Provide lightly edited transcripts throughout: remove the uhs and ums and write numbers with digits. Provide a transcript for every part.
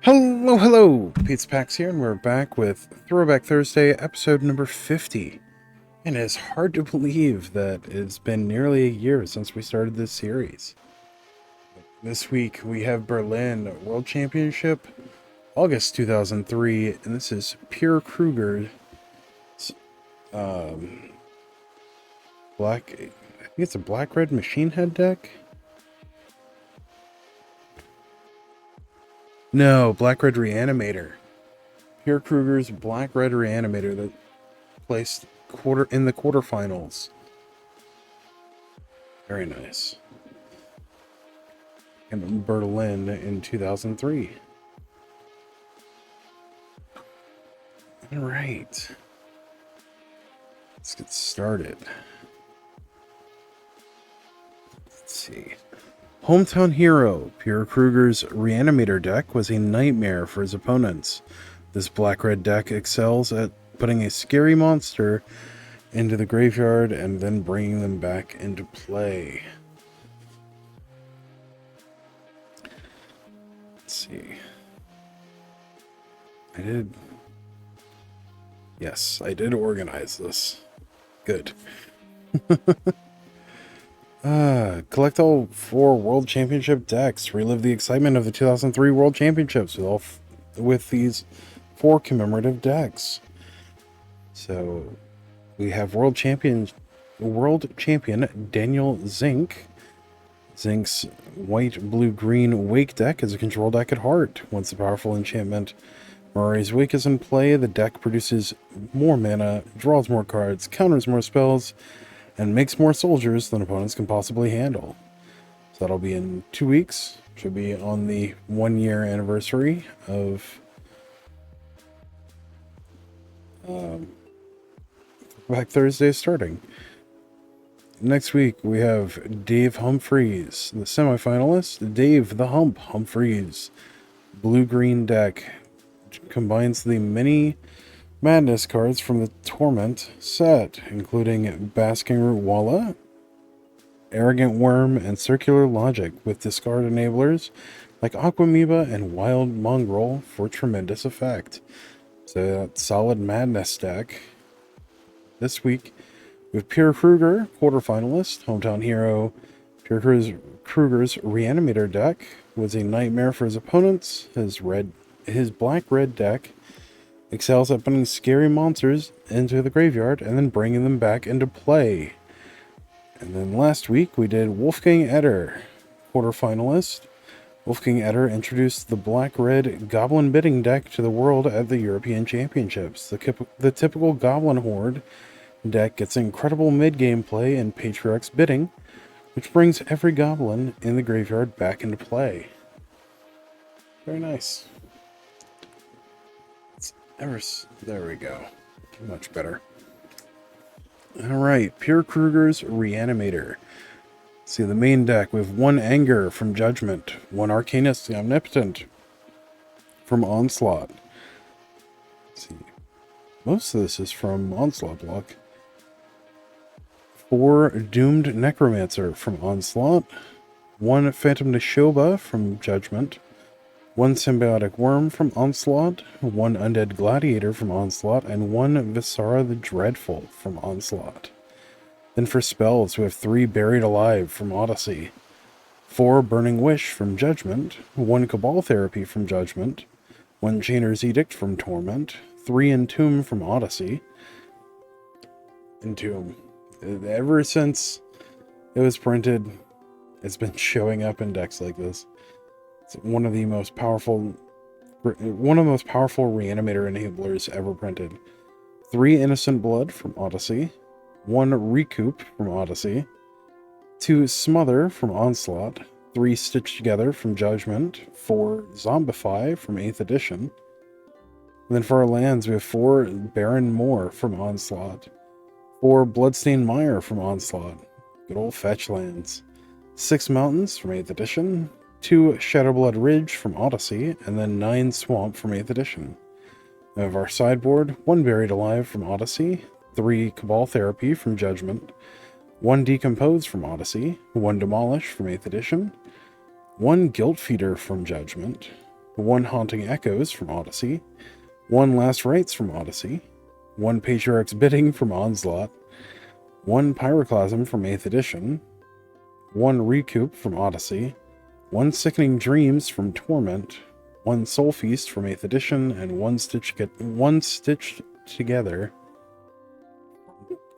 Hello, hello! Pete's Pax here, and we're back with Throwback Thursday, episode number 50. And it's hard to believe that it's been nearly a year since we started this series. This week we have Berlin World Championship, August 2003, and this is Pure Kruger's I think it's a black-red machine head deck? No, Black-Red Reanimator. Pure Kruger's Black-Red Reanimator that placed in the quarterfinals. Very nice. In Berlin in 2003. All right. Let's get started. Let's see. Hometown Hero, Pure Kruger's Reanimator deck was a nightmare for his opponents. This black-red deck excels at putting a scary monster into the graveyard and then bringing them back into play. Let's see. Yes, I did organize this. Good. Collect all 4 World Championship decks. Relive the excitement of the 2003 World Championships with these 4 commemorative decks. So, we have World Champion Daniel Zink. Zink's white, blue, green Wake deck is a control deck at heart. Once the powerful enchantment Murray's Wake is in play, the deck produces more mana, draws more cards, counters more spells, and makes more soldiers than opponents can possibly handle. So that'll be in 2 weeks. Should be on the 1-year anniversary of Back Thursday starting. Next week we have Dave Humphreys, the semifinalist. Dave the Humphreys. Blue-green deck combines the many Madness cards from the Torment set, including Basking Root Walla, Arrogant Worm, and Circular Logic, with discard enablers like Aquamoeba and Wild Mongrel for tremendous effect. So that's solid Madness deck. This week, with Pure Kruger, quarterfinalist, Hometown Hero. Pure Kruger's Reanimator deck was a nightmare for his opponents. His black-red deck excels at putting scary monsters into the graveyard and then bringing them back into play. And then last week we did Wolfgang Eder, quarterfinalist. Wolfgang Eder introduced the black-red Goblin Bidding deck to the world at the European Championships. The typical Goblin Horde deck gets incredible mid-game play in Patriarch's Bidding, which brings every goblin in the graveyard back into play. Very nice. There we go. Much better. Alright, Pure Kruger's Reanimator. See the main deck with 1 Anger from Judgment, 1 Arcanist the Omnipotent from Onslaught. Let's see. Most of this is from Onslaught block. 4 Doomed Necromancer from Onslaught, 1 Phantom Neshoba from Judgment, 1 Symbiotic Worm from Onslaught, 1 Undead Gladiator from Onslaught, and 1 Visara the Dreadful from Onslaught. Then for spells, we have 3 Buried Alive from Odyssey, 4 Burning Wish from Judgment, 1 Cabal Therapy from Judgment, 1 Chainer's Edict from Torment, 3 Entomb from Odyssey. Entomb. Ever since it was printed, it's been showing up in decks like this. It's one of the most powerful Reanimator enablers ever printed. 3 Innocent Blood from Odyssey, 1 Recoup from Odyssey, 2 Smother from Onslaught, 3 Stitch Together from Judgment, 4 Zombify from 8th edition. And then for our lands, we have 4 Baron Moor from Onslaught, 4 Bloodstained Mire from Onslaught, good old fetch lands, 6 Mountains from 8th edition, 2 Shadowblood Ridge from Odyssey, and then 9 Swamp from 8th edition. We have our sideboard, 1 Buried Alive from Odyssey, 3 Cabal Therapy from Judgment, 1 Decompose from Odyssey, 1 Demolish from 8th edition, 1 Guilt Feeder from Judgment, 1 Haunting Echoes from Odyssey, 1 Last Rites from Odyssey, 1 Patriarch's Bidding from Onslaught, 1 Pyroclasm from 8th Edition, 1 Recoup from Odyssey, 1 Sickening Dreams from Torment, 1 Soul Feast from 8th Edition, and 1 Stitched Together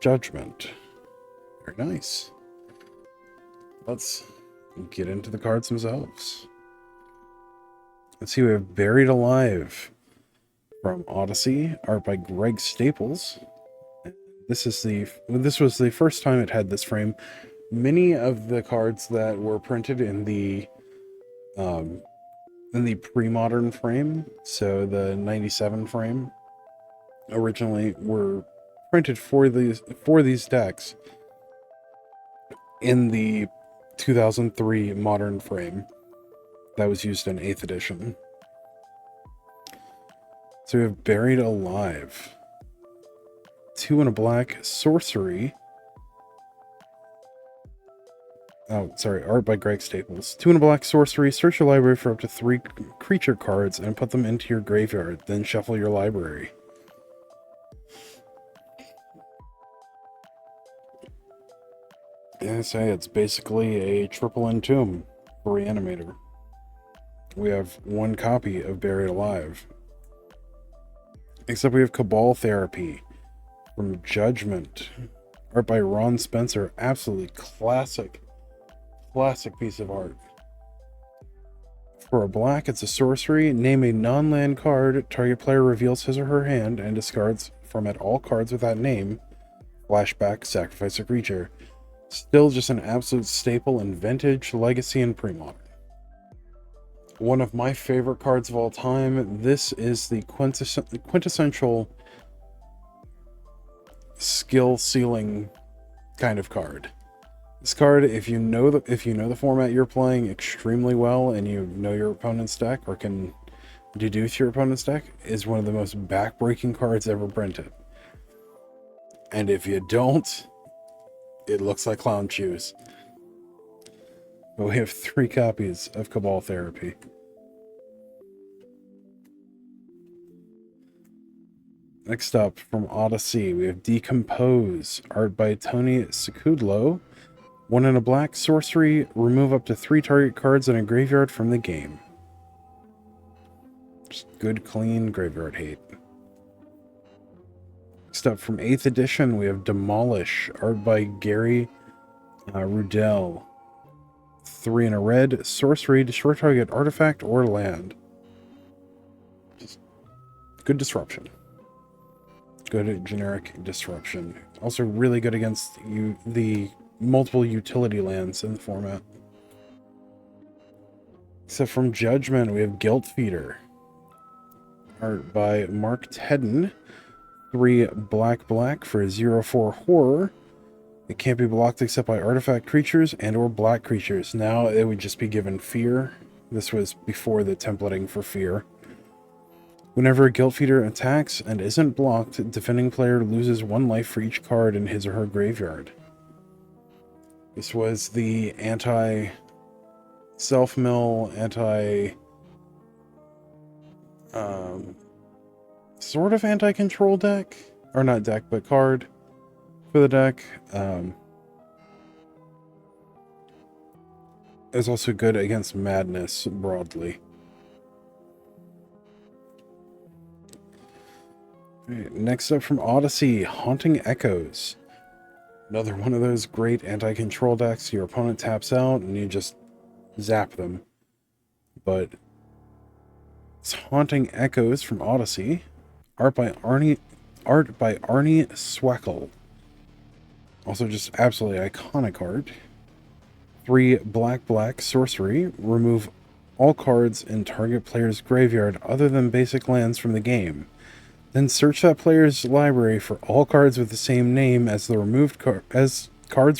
Judgment. Very nice. Let's get into the cards themselves. Let's see, we have Buried Alive from Odyssey, art by Greg Staples. This was the first time it had this frame. Many of the cards that were printed in the premodern frame, so the 97 frame, originally were printed for these decks in the 2003 modern frame that was used in 8th edition. So we have Buried Alive. 2 and a black sorcery. Oh, sorry, art by Greg Staples. 2 and a black sorcery. Search your library for up to 3 creature cards and put them into your graveyard. Then shuffle your library. Yeah, say it's basically a triple entomb for Reanimator. We have 1 copy of Buried Alive. Except we have Cabal Therapy from Judgment. Art by Ron Spencer. Absolutely classic piece of art. For a black, it's a sorcery. Name a non-land card. Target player reveals his or her hand and discards from it all cards with that name. Flashback, sacrifice a creature. Still just an absolute staple in Vintage, Legacy, and Premodern. One of my favorite cards of all time. This is the quintessential skill ceiling kind of card. This card, if you know the format you're playing extremely well and you know your opponent's deck or can deduce your opponent's deck, is one of the most backbreaking cards ever printed. And if you don't, it looks like clown shoes. But we have 3 copies of Cabal Therapy. Next up, from Odyssey, we have Decompose, art by Tony Sakudlo. 1 and a black sorcery, remove up to 3 target cards in a graveyard from the game. Just good, clean graveyard hate. Next up, from 8th edition, we have Demolish, art by Gary Rudell. 3 and a red sorcery, destroy target artifact or land. Just good disruption. Good generic disruption. Also really good against the multiple utility lands in the format. So from Judgment, we have Guilt Feeder. Art by Mark Tedden. 3 black for a 0/4 horror. It can't be blocked except by artifact creatures and or black creatures. Now it would just be given fear. This was before the templating for fear. Whenever a Guilt Feeder attacks and isn't blocked, defending player loses 1 life for each card in his or her graveyard. This was the anti-self-mill, sort of anti-control deck. Or not deck, but card for the deck. It's also good against madness broadly. Right, next up from Odyssey, Haunting Echoes. Another one of those great anti-control decks. Your opponent taps out and you just zap them. But it's Haunting Echoes from Odyssey. Art by Arnie Swackel. Also just absolutely iconic art. 3 black sorcery. Remove all cards in target player's graveyard other than basic lands from the game. Then search that player's library for all cards with the same name as the removed cards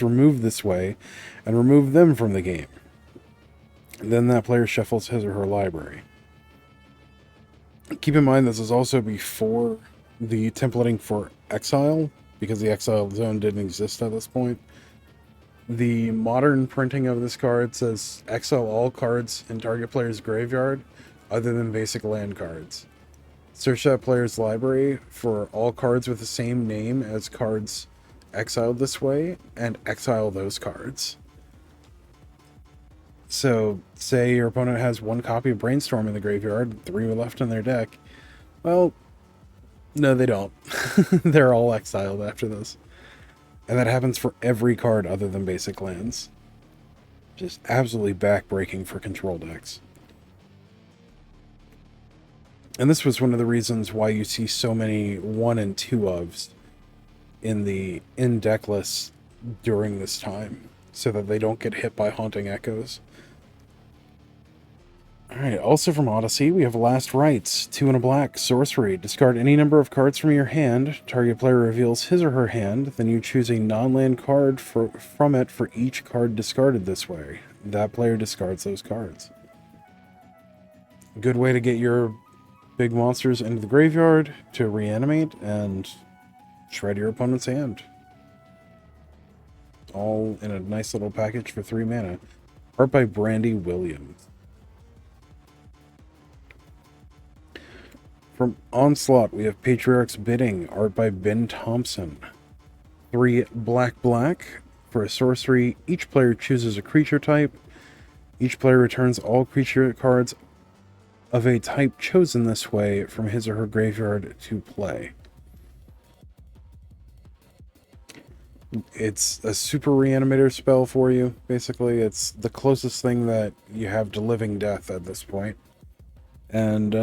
removed this way, and remove them from the game. Then that player shuffles his or her library. Keep in mind this is also before the templating for Exile, because the Exile zone didn't exist at this point. The modern printing of this card says exile all cards in target player's graveyard, other than basic land cards. Search that player's library for all cards with the same name as cards exiled this way, and exile those cards. So, say your opponent has 1 copy of Brainstorm in the graveyard, 3 left in their deck. Well, no, they don't. They're all exiled after this. And that happens for every card other than basic lands. Just absolutely backbreaking for control decks. And this was one of the reasons why you see so many 1 and 2 ofs in deck lists during this time, so that they don't get hit by Haunting Echoes. Alright, also from Odyssey, we have Last Rites, 2 and a black, sorcery. Discard any number of cards from your hand. Target player reveals his or her hand. Then you choose a non-land card from it for each card discarded this way. That player discards those cards. Good way to get your big monsters into the graveyard to reanimate and shred your opponent's hand. All in a nice little package for 3 mana. Art by Brandy Williams. From Onslaught, we have Patriarch's Bidding, art by Ben Thompson. 3 black for a sorcery. Each player chooses a creature type. Each player returns all creature cards of a type chosen this way from his or her graveyard to play. It's a super reanimator spell for you, basically. It's the closest thing that you have to living death at this point. And,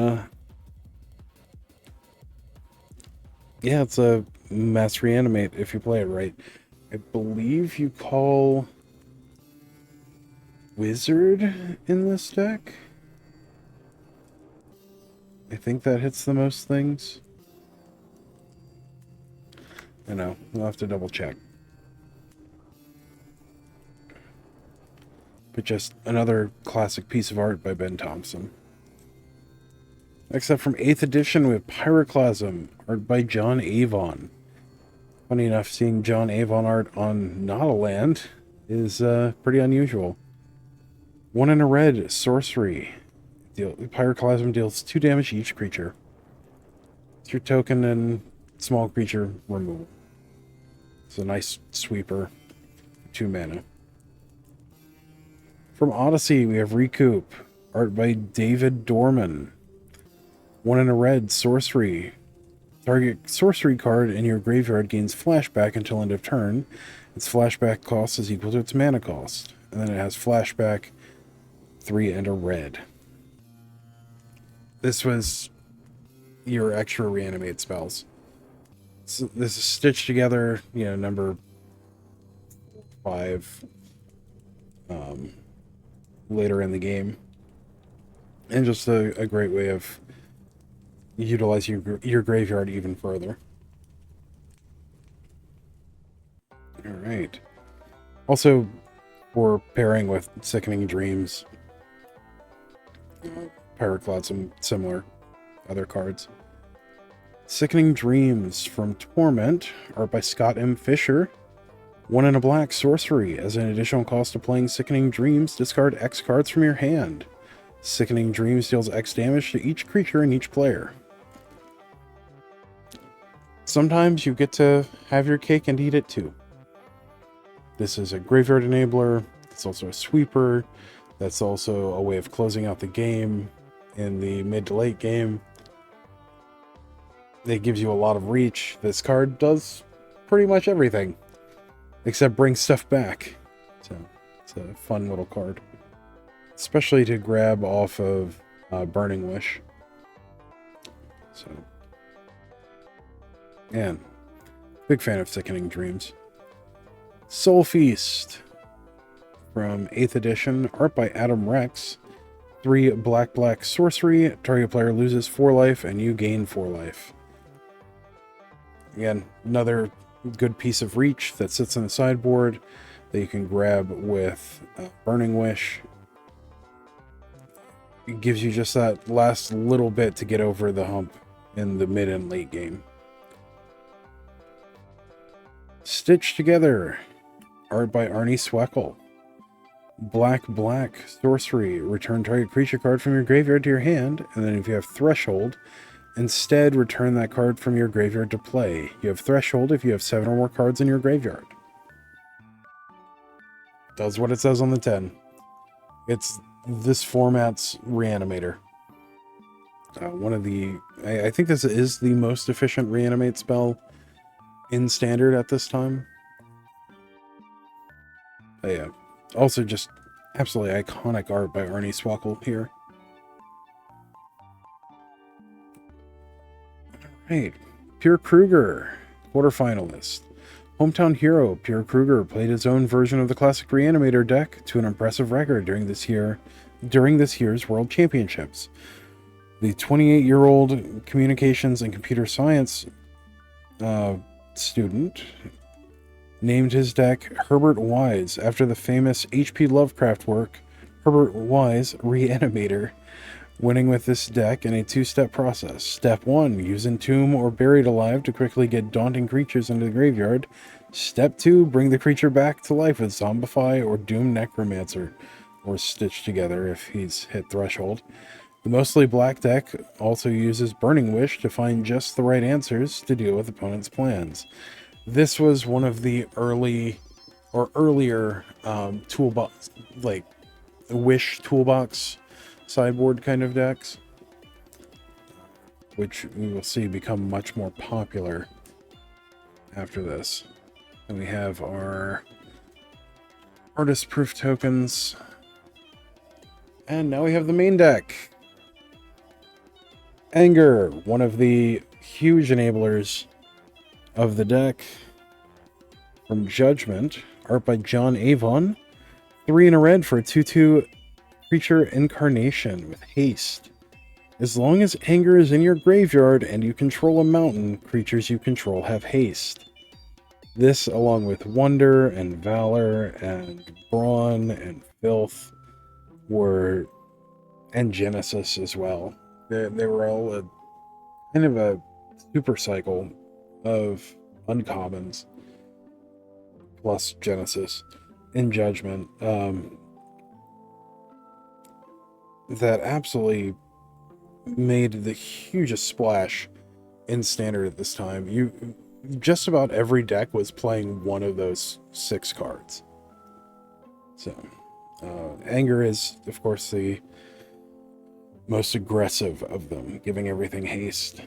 yeah, it's a mass reanimate if you play it right. I believe you call Wizard in this deck. I think that hits the most things. I know, we'll have to double check. But just another classic piece of art by Ben Thompson. Next up from 8th edition, we have Pyroclasm, art by John Avon. Funny enough, seeing John Avon art on not a land is pretty unusual. 1 and a red, sorcery. Pyroclasm deals 2 damage to each creature. It's your token and small creature removal. It's a nice sweeper. 2 mana. From Odyssey, we have Recoup, art by David Dorman. 1 and a red, sorcery. Target sorcery card in your graveyard gains flashback until end of turn. Its flashback cost is equal to its mana cost. And then it has flashback, 3 and a red. This was your extra reanimate spells. So this is stitched together, number 5 later in the game. And just a great way of utilizing your graveyard even further. Alright. Also, for pairing with Sickening Dreams, Pyroclasm, similar other cards. Sickening Dreams from Torment, art by Scott M. Fisher. 1 and a black, sorcery. As an additional cost to playing Sickening Dreams, discard X cards from your hand. Sickening Dreams deals X damage to each creature and each player. Sometimes you get to have your cake and eat it too. This is a graveyard enabler. It's also a sweeper. That's also a way of closing out the game in the mid to late game. It gives you a lot of reach. This card does pretty much everything except bring stuff back. So it's a fun little card, especially to grab off of Burning Wish. So, and big fan of Sickening Dreams. Soul Feast from 8th edition, art by Adam Rex. 3 black sorcery. Target player loses 4 life and you gain 4 life. Again, another good piece of reach that sits on the sideboard that you can grab with Burning Wish. It gives you just that last little bit to get over the hump in the mid and late game. Stitched Together, art by Arnie Sweckel. Black sorcery. Return target creature card from your graveyard to your hand, and then if you have Threshold, instead return that card from your graveyard to play. You have Threshold if you have 7 or more cards in your graveyard. Does what it says on the 10. It's this format's Reanimator. One of the... I think this is the most efficient Reanimate spell in Standard at this time. But yeah. Also just absolutely iconic art by Arnie Swalkel here. Alright. Pure Kroger, quarterfinalist. Hometown Hero, Pure Kroger played his own version of the classic Reanimator deck to an impressive record during this year's World Championships. The 28-year-old communications and computer science student named his deck Herbert Wise after the famous H.P. Lovecraft work Herbert Wise Reanimator, winning with this deck in a 2-step process. Step 1, use Entomb or Buried Alive to quickly get daunting creatures into the graveyard. Step 2, bring the creature back to life with Zombify or Doom Necromancer, or Stitch Together if he's hit Threshold. The mostly black deck also uses Burning Wish to find just the right answers to deal with opponents' plans. This was one of the earlier toolbox, like Wish toolbox sideboard kind of decks, which we will see become much more popular after this. And we have our artist proof tokens, and now we have the main deck. Anger, one of the huge enablers of the deck. From Judgment, art by John Avon. 3 in a red for a 2/2 creature incarnation with haste. As long as Anger is in your graveyard and you control a mountain, creatures you control have haste. This, along with Wonder and Valor and Brawn and Filth, and Genesis as well. They were all kind of a super cycle of uncommons plus Genesis in Judgment that absolutely made the hugest splash in Standard at this time. Just about every deck was playing one of those 6 cards. So Anger is, of course, the most aggressive of them, giving everything haste.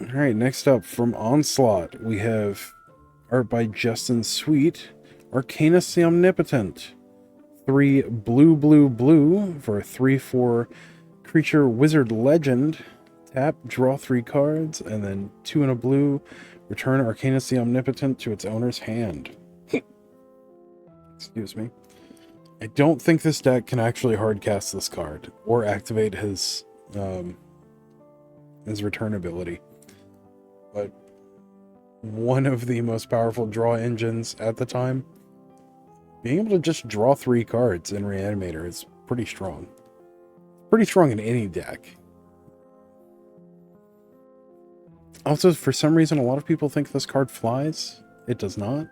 Alright, next up from Onslaught, we have art by Justin Sweet, Arcanus the Omnipotent. 3 blue for a 3/4 creature wizard legend. Tap, draw 3 cards, and then 2 in a blue, return Arcanus the Omnipotent to its owner's hand. Excuse me. I don't think this deck can actually hardcast this card or activate his return ability. But one of the most powerful draw engines at the time, being able to just draw 3 cards in Reanimator is pretty strong. Pretty strong in any deck. Also, for some reason, a lot of people think this card flies. It does not.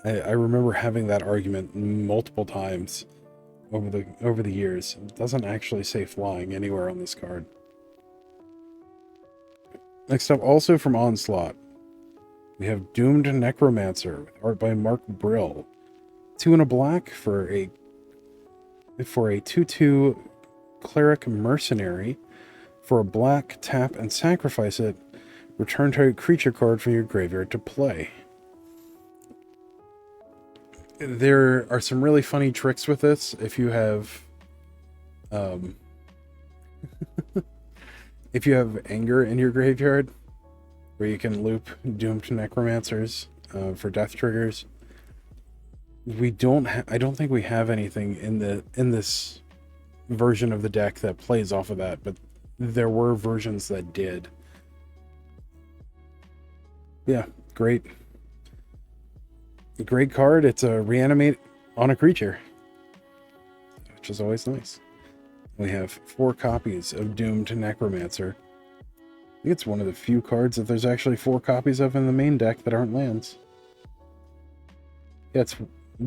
I remember having that argument multiple times over the years. It doesn't actually say flying anywhere on this card. Next up, also from Onslaught, we have Doomed Necromancer with art by Mark Brill. 2 in a black for a 2/2 Cleric Mercenary. For a black, tap and sacrifice it. Return target creature card from your graveyard to play. There are some really funny tricks with this. If you have if you have Anger in your graveyard, where you can loop Doomed Necromancers for death triggers. I don't think we have anything in this version of the deck that plays off of that, but there were versions that did. Yeah, great card. It's a reanimate on a creature, which is always nice. We have 4 copies of Doomed Necromancer. I think it's one of the few cards that there's actually 4 copies of in the main deck that aren't lands. It's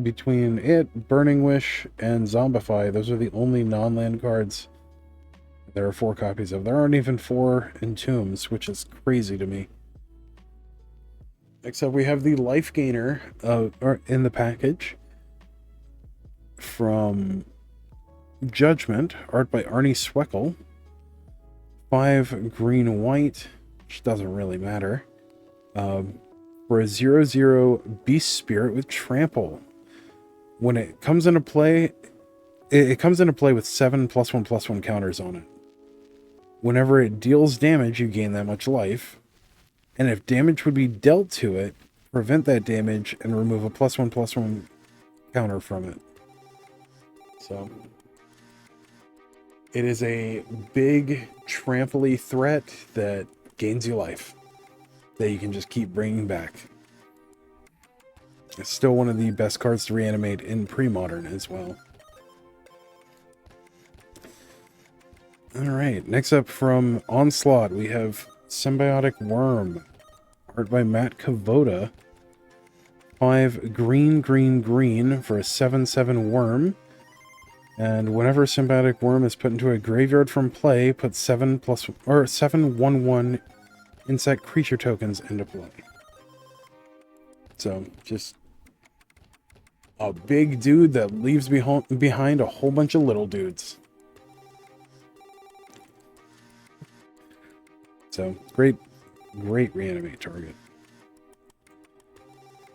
between it, Burning Wish, and Zombify. Those are the only non-land cards there are 4 copies of. There aren't even 4 Entombs, which is crazy to me. Next up, we have the Life Gainer in the package from Judgment, art by Arnie Sweckel. 5 green-white, which doesn't really matter. For a 0/0 Beast Spirit with Trample. When it comes into play, it comes into play with 7 +1/+1 counters on it. Whenever it deals damage, you gain that much life. And if damage would be dealt to it, prevent that damage and remove a +1/+1 counter from it. So it is a big trample-y threat that gains you life that you can just keep bringing back. It's still one of the best cards to reanimate in pre-modern as well. Alright, next up from Onslaught, we have Symbiotic Worm, art by Matt Kavoda. 5 green for a 7/7 worm. And whenever Symbiotic Worm is put into a graveyard from play, put 7 1/1 insect creature tokens into play. So, just a big dude that leaves behind a whole bunch of little dudes. So, great reanimate target.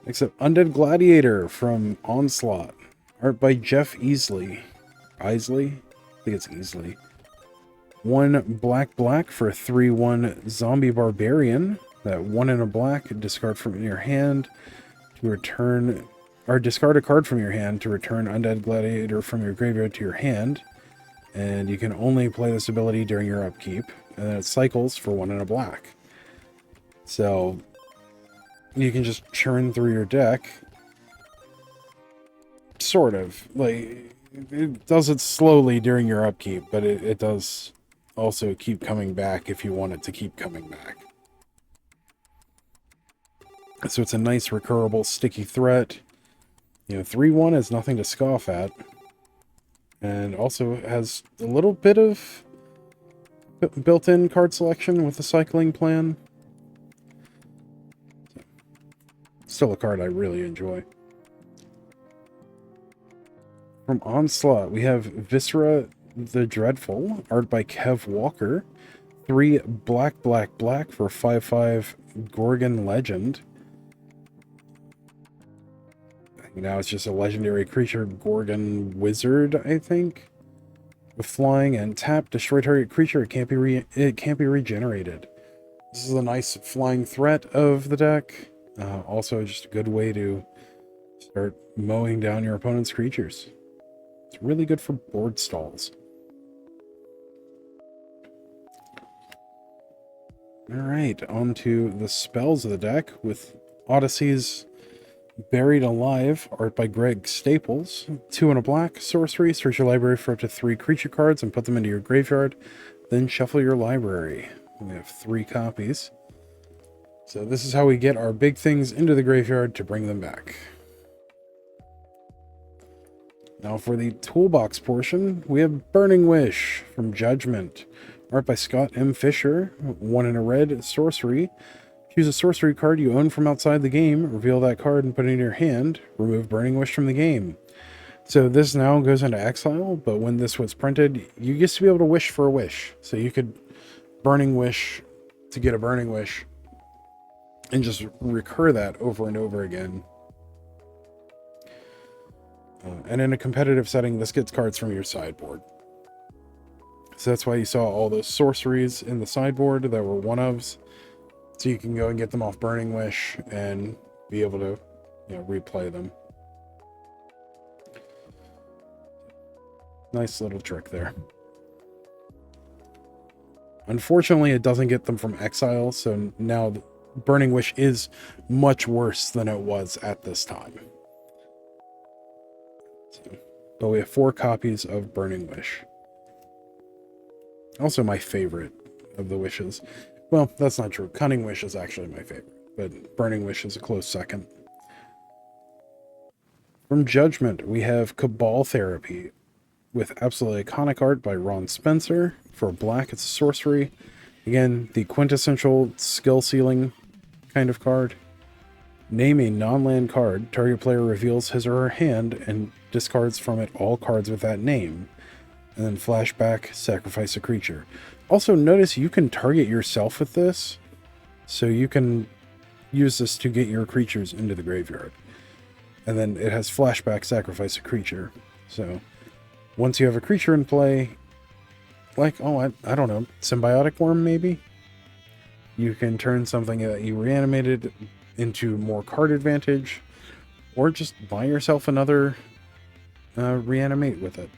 Next up, Undead Gladiator from Onslaught. Art by Jeff Easley. Isley? I think it's Easley. 1 black for a 3/1 Zombie Barbarian. That 1 and a black, discard from your hand to return, or discard a card from your hand to return Undead Gladiator from your graveyard to your hand. And you can only play this ability during your upkeep. And then it cycles for 1 and a black. So you can just churn through your deck. Sort of. Like, it does it slowly during your upkeep, but it does also keep coming back if you want it to keep coming back. So it's a nice recurable sticky threat. 3/1 is nothing to scoff at. And also has a little bit of built-in card selection with the cycling plan. Still a card I really enjoy. From Onslaught, we have Viscera the Dreadful, art by Kev Walker. 3 black for 5/5 Gorgon Legend. Now it's just a legendary creature, Gorgon Wizard, I think. With flying and tap, destroy target creature. It can't be regenerated. This is a nice flying threat of the deck. Also, just a good way to start mowing down your opponent's creatures. It's really good for board stalls. Alright, on to the spells of the deck with Odyssey's Buried Alive, art by Greg Staples. 2 and a black, sorcery, search your library for up to 3 creature cards and put them into your graveyard, then shuffle your library. We have 3 copies. So this is how we get our big things into the graveyard to bring them back. Now for the toolbox portion, we have Burning Wish from Judgment, art by Scott M. Fisher. 1 and a red, sorcery. Choose a sorcery card you own from outside the game, reveal that card and put it in your hand, remove Burning Wish from the game. So this now goes into exile, but when this was printed, you used to be able to wish for a wish. So you could Burning Wish to get a Burning Wish and just recur that over and over again. And in a competitive setting, this gets cards from your sideboard. So that's why you saw all those sorceries in the sideboard that were one-ofs. So you can go and get them off Burning Wish and be able to, replay them. Nice little trick there. Unfortunately, it doesn't get them from exile, so now Burning Wish is much worse than it was at this time. But we have 4 copies of Burning Wish. Also my favorite of the wishes. Well, that's not true. Cunning Wish is actually my favorite, but Burning Wish is a close second. From Judgment, we have Cabal Therapy with absolutely iconic art by Ron Spencer. For black, it's a sorcery. Again, the quintessential skill ceiling kind of card. Name a non-land card. Target player reveals his or her hand and discards from it all cards with that name. And then flashback, sacrifice a creature. Also, notice you can target yourself with this. So you can use this to get your creatures into the graveyard. And then it has flashback, sacrifice a creature. So once you have a creature in play, like, oh, I don't know, Symbiotic Worm maybe? You can turn something that you reanimated into more card advantage, or just buy yourself another reanimate with it.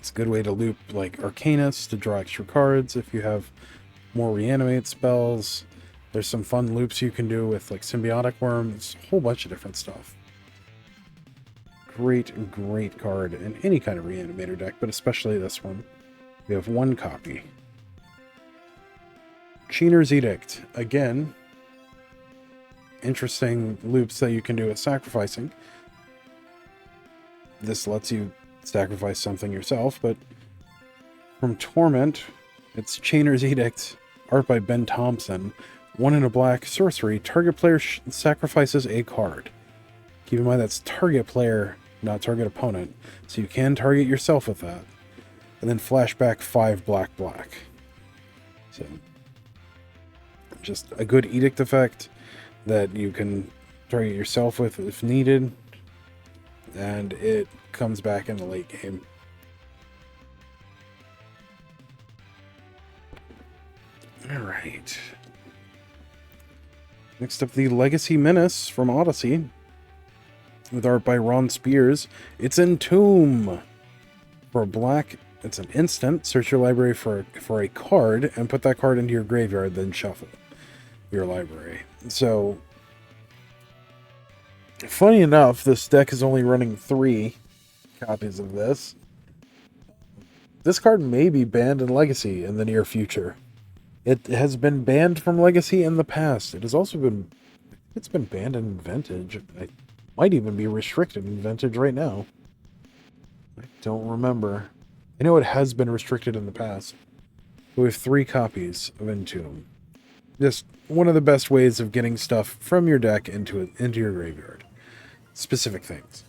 It's a good way to loop like Arcanus to draw extra cards if you have more reanimate spells. There's some fun loops you can do with like Symbiotic Worm. It's a whole bunch of different stuff. Great, great card in any kind of reanimator deck, but especially this one. We have one copy. Chainer's Edict. Again, interesting loops that you can do with sacrificing. This lets you sacrifice something yourself, but from Torment, it's Chainer's Edict, art by Ben Thompson. 1 in a black sorcery. Target player sacrifices a card. Keep in mind that's target player, not target opponent. So you can target yourself with that. And then flashback 5 black. So just a good edict effect that you can target yourself with if needed. And it comes back in the late game. Alright. Next up, the Legacy Menace from Odyssey, with art by Ron Spears. It's Entomb. For black, it's an instant. Search your library for a card and put that card into your graveyard, then shuffle your library. So, funny enough, this deck is only running 3 copies of this. This card may be banned in Legacy in the near future. It has been banned from Legacy in the past. It has also been... It's been banned in Vintage. It might even be restricted in Vintage right now. I don't remember. I know it has been restricted in the past. We have 3 copies of Entomb. Just one of the best ways of getting stuff from your deck into your graveyard. Specific things.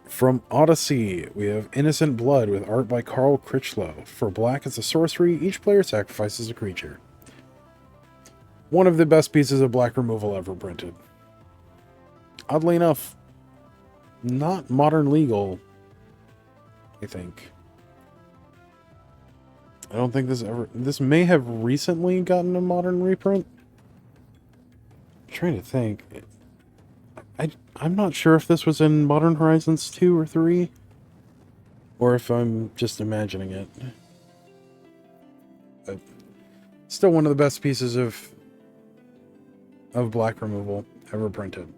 From Odyssey, we have Innocent Blood with art by Carl Critchlow. For black, it's a sorcery. Each player sacrifices a creature. One of the best pieces of black removal ever printed. Oddly enough, not modern legal, I think. I don't think this may have recently gotten a modern reprint. I'm trying to think. I'm not sure if this was in Modern Horizons 2 or 3, or if I'm just imagining it. But still one of the best pieces of black removal ever printed.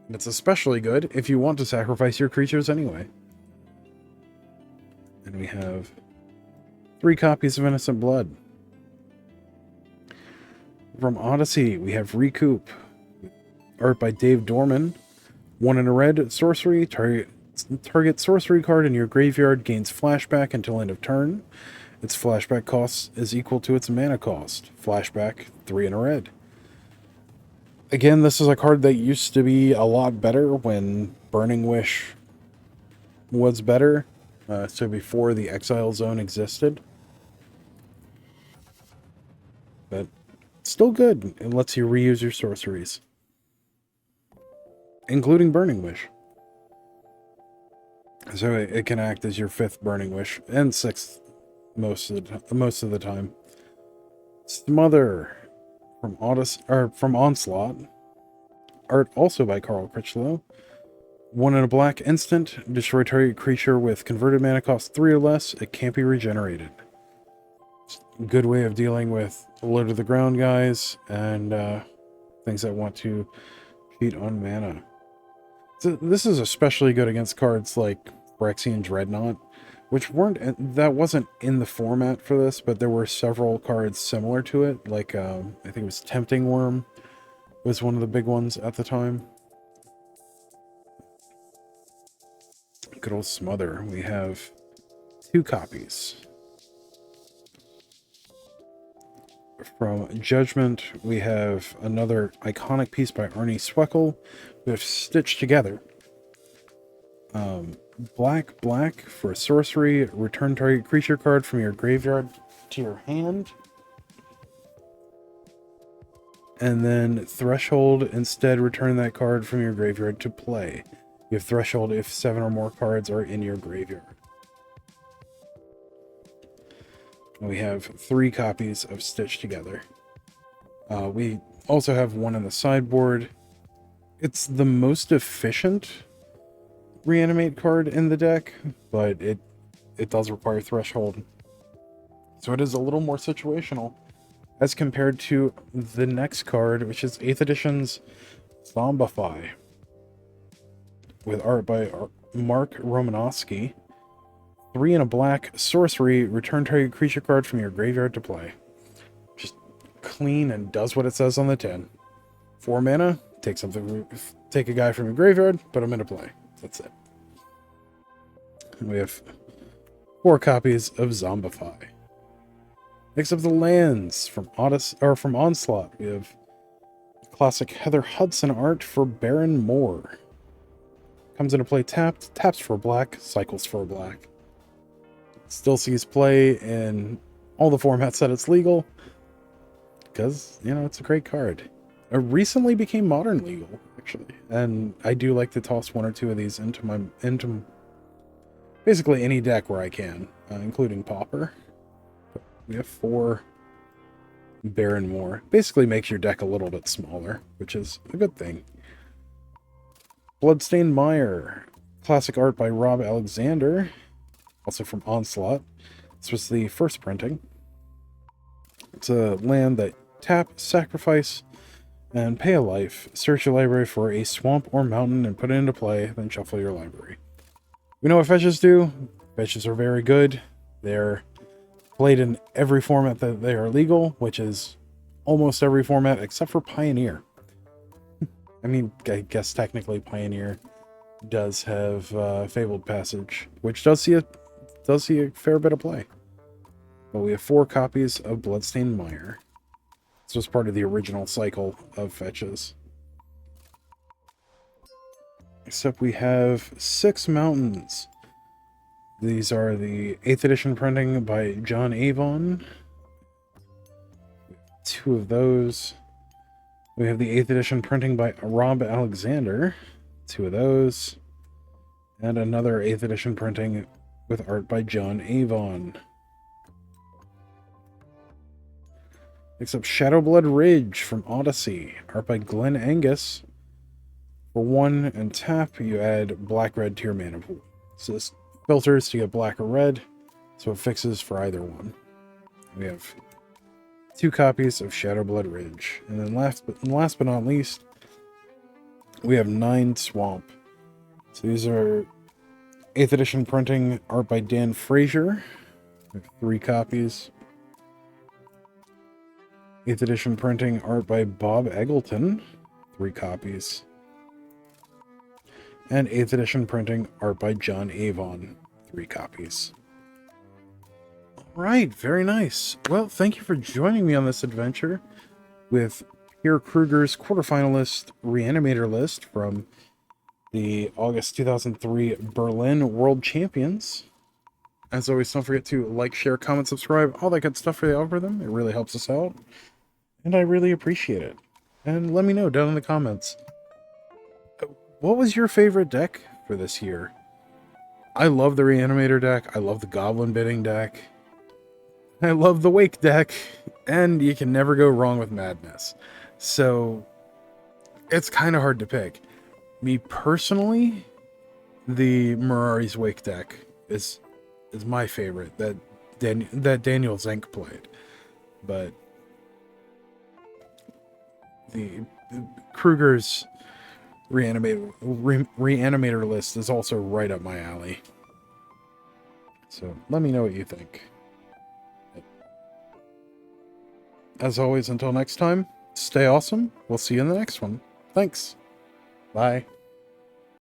And it's especially good if you want to sacrifice your creatures anyway. And we have 3 copies of Innocent Blood. From Odyssey, we have Recoup. Art by Dave Dorman. 1 in a red sorcery. Target sorcery card in your graveyard gains flashback until end of turn. Its flashback cost is equal to its mana cost. Flashback, 3 in a red. Again, this is a card that used to be a lot better when Burning Wish was better. So before the Exile Zone existed. But still good. It lets you reuse your sorceries, including Burning Wish. So it can act as your 5th Burning Wish and 6th most of the time. Smother from Onslaught. Art also by Carl Critchlow. 1 in a black instant. Destroy target creature with converted mana cost 3 or less. It can't be regenerated. Good way of dealing with low to the ground guys and things that want to cheat on mana. So this is especially good against cards like Phyrexian Dreadnought, which wasn't in the format for this, but there were several cards similar to it, like I think it was Tempting Worm was one of the big ones at the time. Good old Smother. We have 2 copies. From Judgment, we have another iconic piece by Arnie Sweckel. We have Stitched Together. Black for sorcery. Return target creature card from your graveyard to your hand. And then Threshold, instead return that card from your graveyard to play. You have Threshold if 7 or more cards are in your graveyard. We have 3 copies of Stitched Together. We also have one in the sideboard. It's the most efficient reanimate card in the deck, but it does require Threshold. So it is a little more situational as compared to the next card, which is 8th edition's Zombify, with art by Mark Romanowski. 3 and a black, sorcery, return target creature card from your graveyard to play. Just clean and does what it says on the tin. 4 mana, take a guy from your graveyard, put him into play. That's it. And we have 4 copies of Zombify. Next up, the lands from Onslaught. We have classic Heather Hudson art for Baron Moore. Comes into play tapped, taps for a black, cycles for a black. Still sees play in all the formats that it's legal, because, you know, it's a great card. It recently became modern legal, actually, and I do like to toss 1 or 2 of these into basically any deck where I can, including Pauper. But we have 4 Baron Moore. Basically makes your deck a little bit smaller, which is a good thing. Bloodstained Mire, classic art by Rob Alexander. Also from Onslaught. This was the first printing. It's a land that tap, sacrifice, and pay a life. Search your library for a swamp or mountain and put it into play, then shuffle your library. We know what fetches do. Fetches are very good. They're played in every format that they are legal, which is almost every format except for Pioneer. I mean, I guess technically Pioneer does have Fabled Passage, which does see a fair bit of play. But we have 4 copies of Bloodstained Mire. This was part of the original cycle of fetches. Except we have 6 mountains. These are the 8th edition printing by John Avon. 2 of those. We have the 8th edition printing by Rob Alexander. 2 of those. And another 8th edition printing with art by John Avon. Next up, Shadowblood Ridge from Odyssey. Art by Glenn Angus. For 1 and tap, you add black-red to your mana pool. So this filters to get black or red, so it fixes for either one. We have 2 copies of Shadowblood Ridge. And then last but not least, we have 9 Swamp. So these are 8th edition printing, art by Dan Frazier. We have 3 copies. 8th edition printing, art by Bob Eggleton. 3 copies. And 8th edition printing, art by John Avon. 3 copies. Alright, very nice. Well, thank you for joining me on this adventure with Pierre Kruger's quarterfinalist Reanimator list from the August 2003 Berlin World Champions. As always, don't forget to like, share, comment, subscribe, all that good stuff for the algorithm. It really helps us out, and I really appreciate it. And let me know down in the comments, what was your favorite deck for this year? I love the Reanimator deck. I love the Goblin Bidding deck. I love the Wake deck. And you can never go wrong with Madness. So it's kind of hard to pick. Me personally, the Mirari's Wake deck is my favorite that Daniel Zink played. But the Kruger's Reanimator list is also right up my alley. So let me know what you think. As always, until next time, Stay awesome. We'll see you in the next one. Thanks. Bye.